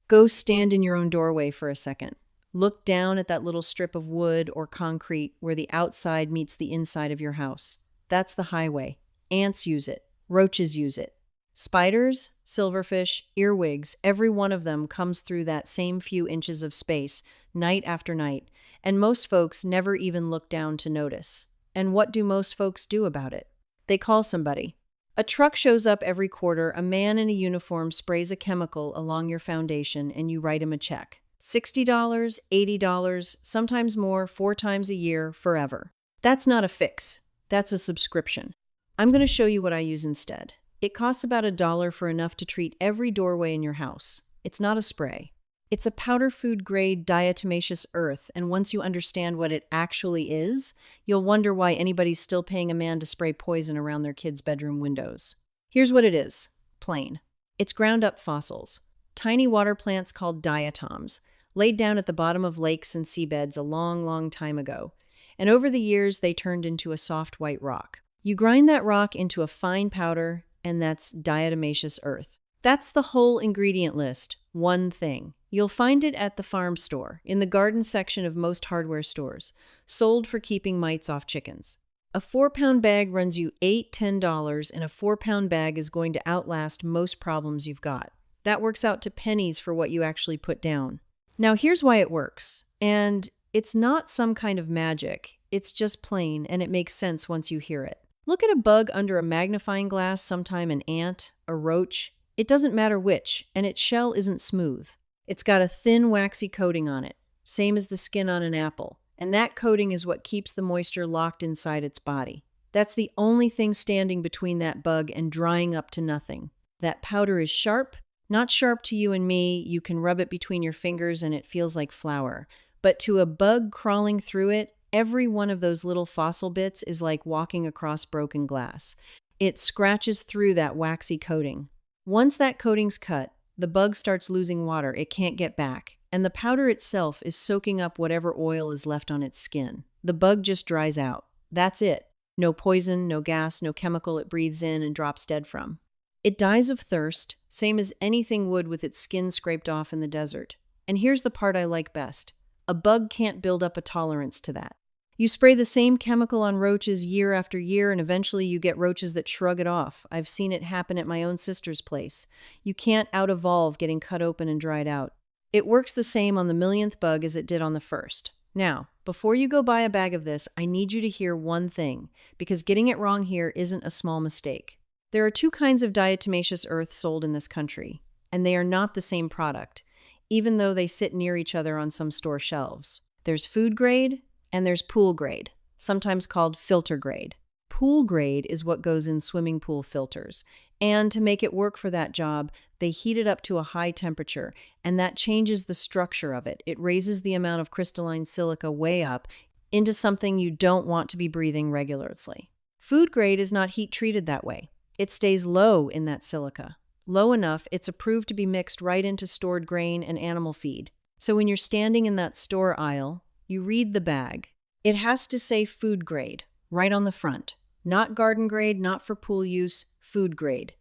Go stand in your own doorway for a second. Look down at that little strip of wood or concrete where the outside meets the inside of your house. That's the highway. Ants use it. Roaches use it. Spiders, silverfish, earwigs, every one of them comes through that same few inches of space, night after night, and most folks never even look down to notice. And what do most folks do about it? They call somebody. A truck shows up every quarter, a man in a uniform sprays a chemical along your foundation, and you write him a check. $60, $80, sometimes more, 4 times a year, forever. That's not a fix. That's a subscription. I'm going to show you what I use instead. It costs about $1 for enough to treat every doorway in your house. It's not a spray. It's a powder food grade diatomaceous earth, and once you understand what it actually is, you'll wonder why anybody's still paying a man to spray poison around their kids' bedroom windows. Here's what it is. Plain. It's ground up fossils. Tiny water plants called diatoms, laid down at the bottom of lakes and seabeds a long, long time ago. And over the years, they turned into a soft white rock. You grind that rock into a fine powder, and that's diatomaceous earth. That's the whole ingredient list. One thing. You'll find it at the farm store, in the garden section of most hardware stores, sold for keeping mites off chickens. A 4-pound bag runs you $8–10, and a 4-pound bag is going to outlast most problems you've got. That works out to pennies for what you actually put down. Now here's why it works. And it's not some kind of magic. It's just plain, and it makes sense once you hear it. Look at a bug under a magnifying glass, sometime an ant, a roach. It doesn't matter which, and its shell isn't smooth. It's got a thin, waxy coating on it, same as the skin on an apple, and that coating is what keeps the moisture locked inside its body. That's the only thing standing between that bug and drying up to nothing. That powder is sharp, not sharp to you and me. You can rub it between your fingers and it feels like flour. But to a bug crawling through it, every one of those little fossil bits is like walking across broken glass. It scratches through that waxy coating. Once that coating's cut, the bug starts losing water it can't get back, and the powder itself is soaking up whatever oil is left on its skin. The bug just dries out. That's it. No poison, no gas, no chemical it breathes in and drops dead from. It dies of thirst, same as anything would with its skin scraped off in the desert. And here's the part I like best. A bug can't build up a tolerance to that. You spray the same chemical on roaches year after year, and eventually you get roaches that shrug it off. I've seen it happen at my own sister's place. You can't out-evolve getting cut open and dried out. It works the same on the millionth bug as it did on the first. Now, before you go buy a bag of this, I need you to hear one thing, because getting it wrong here isn't a small mistake. There are 2 kinds of diatomaceous earth sold in this country, and they are not the same product, even though they sit near each other on some store shelves. There's food grade, and there's pool grade, sometimes called filter grade. Pool grade is what goes in swimming pool filters. And to make it work for that job, they heat it up to a high temperature, and that changes the structure of it. It raises the amount of crystalline silica way up into something you don't want to be breathing regularly. Food grade is not heat treated that way. It stays low in that silica. Low enough, it's approved to be mixed right into stored grain and animal feed. So when you're standing in that store aisle, you read the bag. It has to say food grade, right on the front. Not garden grade, not for pool use, food grade.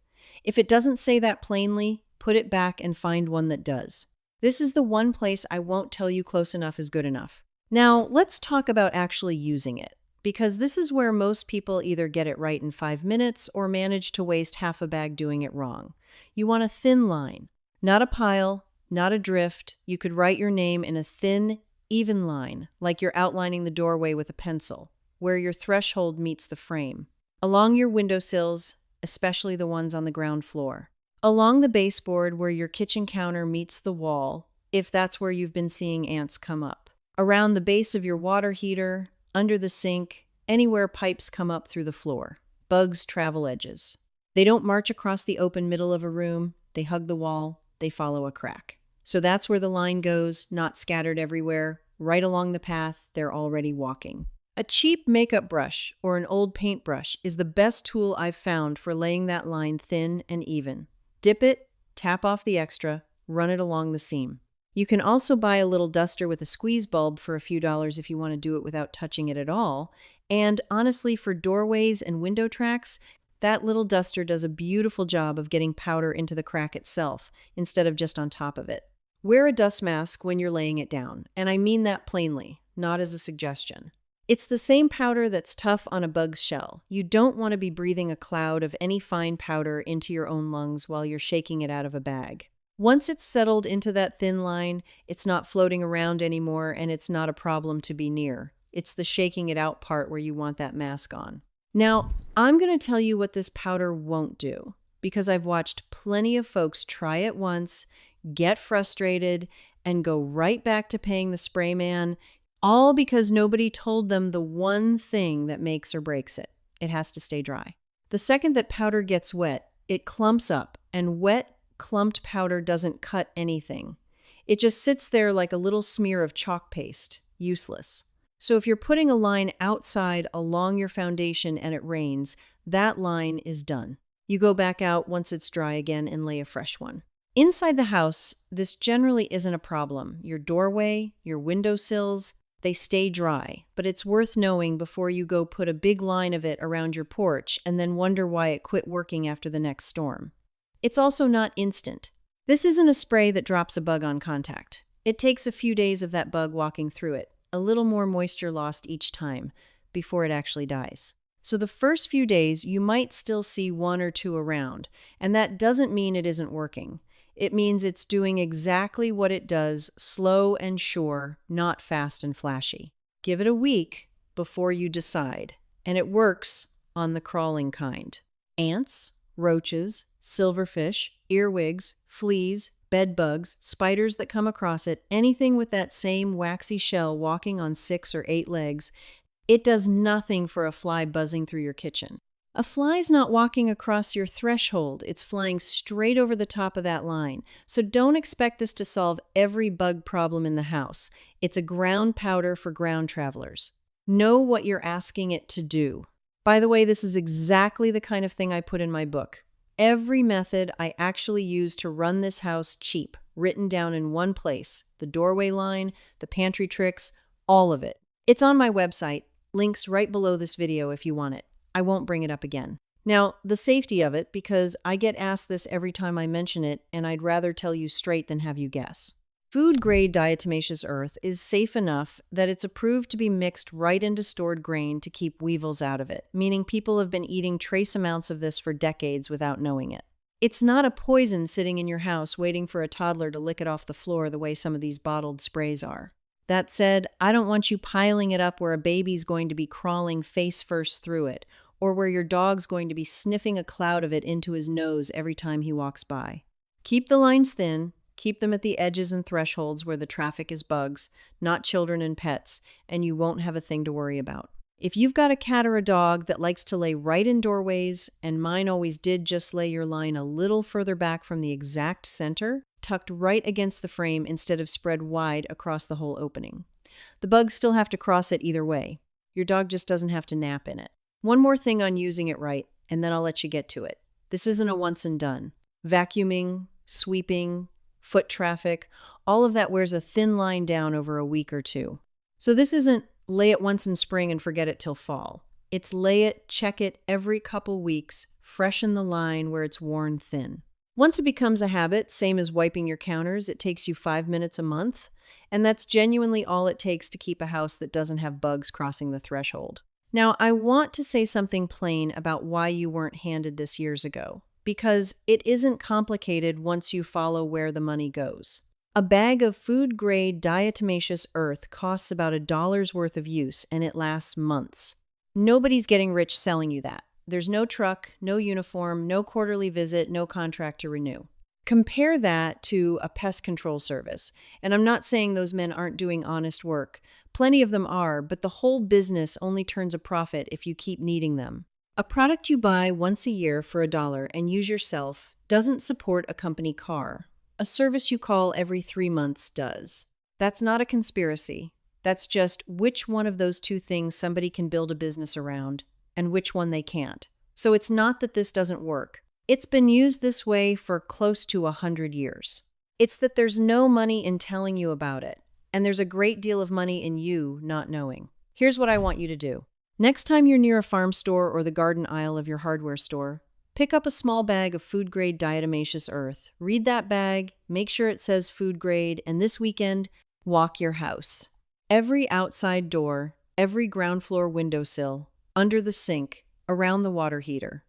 If it doesn't say that plainly, put it back and find one that does. This is the one place I won't tell you close enough is good enough. Now, let's talk about actually using it, because this is where most people either get it right in 5 minutes or manage to waste half a bag doing it wrong. You want a thin line, not a pile, not a drift. You could write your name in a thin, even line, like you're outlining the doorway with a pencil, where your threshold meets the frame. Along your windowsills, especially the ones on the ground floor. Along the baseboard where your kitchen counter meets the wall, if that's where you've been seeing ants come up. Around the base of your water heater, under the sink, anywhere pipes come up through the floor. Bugs travel edges. They don't march across the open middle of a room, they hug the wall, they follow a crack. So that's where the line goes, not scattered everywhere, right along the path they're already walking. A cheap makeup brush or an old paintbrush is the best tool I've found for laying that line thin and even. Dip it, tap off the extra, run it along the seam. You can also buy a little duster with a squeeze bulb for a few dollars if you want to do it without touching it at all. And honestly, for doorways and window tracks, that little duster does a beautiful job of getting powder into the crack itself instead of just on top of it. Wear a dust mask when you're laying it down, and I mean that plainly, not as a suggestion. It's the same powder that's tough on a bug's shell. You don't want to be breathing a cloud of any fine powder into your own lungs while you're shaking it out of a bag. Once it's settled into that thin line, it's not floating around anymore and it's not a problem to be near. It's the shaking it out part where you want that mask on. Now, I'm going to tell you what this powder won't do, because I've watched plenty of folks try it once, get frustrated, and go right back to paying the spray man, all because nobody told them the one thing that makes or breaks it. It has to stay dry. The second that powder gets wet, it clumps up, and wet, clumped powder doesn't cut anything. It just sits there like a little smear of chalk paste, useless. So if you're putting a line outside along your foundation and it rains, that line is done. You go back out once it's dry again and lay a fresh one. Inside the house, this generally isn't a problem. Your doorway, your windowsills, they stay dry, but it's worth knowing before you go put a big line of it around your porch and then wonder why it quit working after the next storm. It's also not instant. This isn't a spray that drops a bug on contact. It takes a few days of that bug walking through it, a little more moisture lost each time, before it actually dies. So the first few days, you might still see one or two around, and that doesn't mean it isn't working. It means it's doing exactly what it does, slow and sure, not fast and flashy. Give it a week before you decide, and it works on the crawling kind. Ants, roaches, silverfish, earwigs, fleas, bed bugs, spiders that come across it, anything with that same waxy shell walking on 6 or 8 legs, it does nothing for a fly buzzing through your kitchen. A fly's not walking across your threshold, it's flying straight over the top of that line. So don't expect this to solve every bug problem in the house. It's a ground powder for ground travelers. Know what you're asking it to do. By the way, this is exactly the kind of thing I put in my book. Every method I actually use to run this house cheap, written down in one place. The doorway line, the pantry tricks, all of it. It's on my website. Links right below this video if you want it. I won't bring it up again. Now, the safety of it, because I get asked this every time I mention it, and I'd rather tell you straight than have you guess. Food-grade diatomaceous earth is safe enough that it's approved to be mixed right into stored grain to keep weevils out of it, meaning people have been eating trace amounts of this for decades without knowing it. It's not a poison sitting in your house waiting for a toddler to lick it off the floor the way some of these bottled sprays are. That said, I don't want you piling it up where a baby's going to be crawling face first through it, or where your dog's going to be sniffing a cloud of it into his nose every time he walks by. Keep the lines thin, keep them at the edges and thresholds where the traffic is bugs, not children and pets, and you won't have a thing to worry about. If you've got a cat or a dog that likes to lay right in doorways, and mine always did just lay your line a little further back from the exact center, tucked right against the frame instead of spread wide across the whole opening. The bugs still have to cross it either way. Your dog just doesn't have to nap in it. One more thing on using it right, and then I'll let you get to it. This isn't a once and done. Vacuuming, sweeping, foot traffic, all of that wears a thin line down over a week or two. So this isn't lay it once in spring and forget it till fall. It's lay it, check it every couple weeks, freshen the line where it's worn thin. Once it becomes a habit, same as wiping your counters, it takes you 5 minutes a month, and that's genuinely all it takes to keep a house that doesn't have bugs crossing the threshold. Now, I want to say something plain about why you weren't handed this years ago, because it isn't complicated once you follow where the money goes. A bag of food-grade diatomaceous earth costs about $1 worth of use, and it lasts months. Nobody's getting rich selling you that. There's no truck, no uniform, no quarterly visit, no contract to renew. Compare that to a pest control service. And I'm not saying those men aren't doing honest work. Plenty of them are, but the whole business only turns a profit if you keep needing them. A product you buy once a year for $1 and use yourself doesn't support a company car. A service you call every 3 months does. That's not a conspiracy. That's just which one of those two things somebody can build a business around and which one they can't. So it's not that this doesn't work. It's been used this way for close to 100 years. It's that there's no money in telling you about it, and there's a great deal of money in you not knowing. Here's what I want you to do. Next time you're near a farm store or the garden aisle of your hardware store, Pick up a small bag of food-grade diatomaceous earth. Read that bag, make sure it says food grade, and this weekend, walk your house. Every outside door, every ground floor windowsill, under the sink, around the water heater.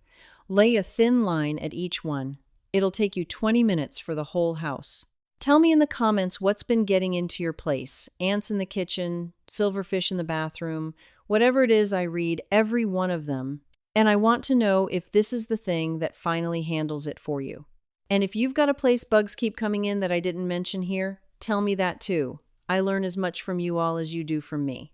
Lay a thin line at each one. It'll take you 20 minutes for the whole house. Tell me in the comments what's been getting into your place. Ants in the kitchen, silverfish in the bathroom, whatever it is I read, every one of them. And I want to know if this is the thing that finally handles it for you. And if you've got a place bugs keep coming in that I didn't mention here, tell me that too. I learn as much from you all as you do from me.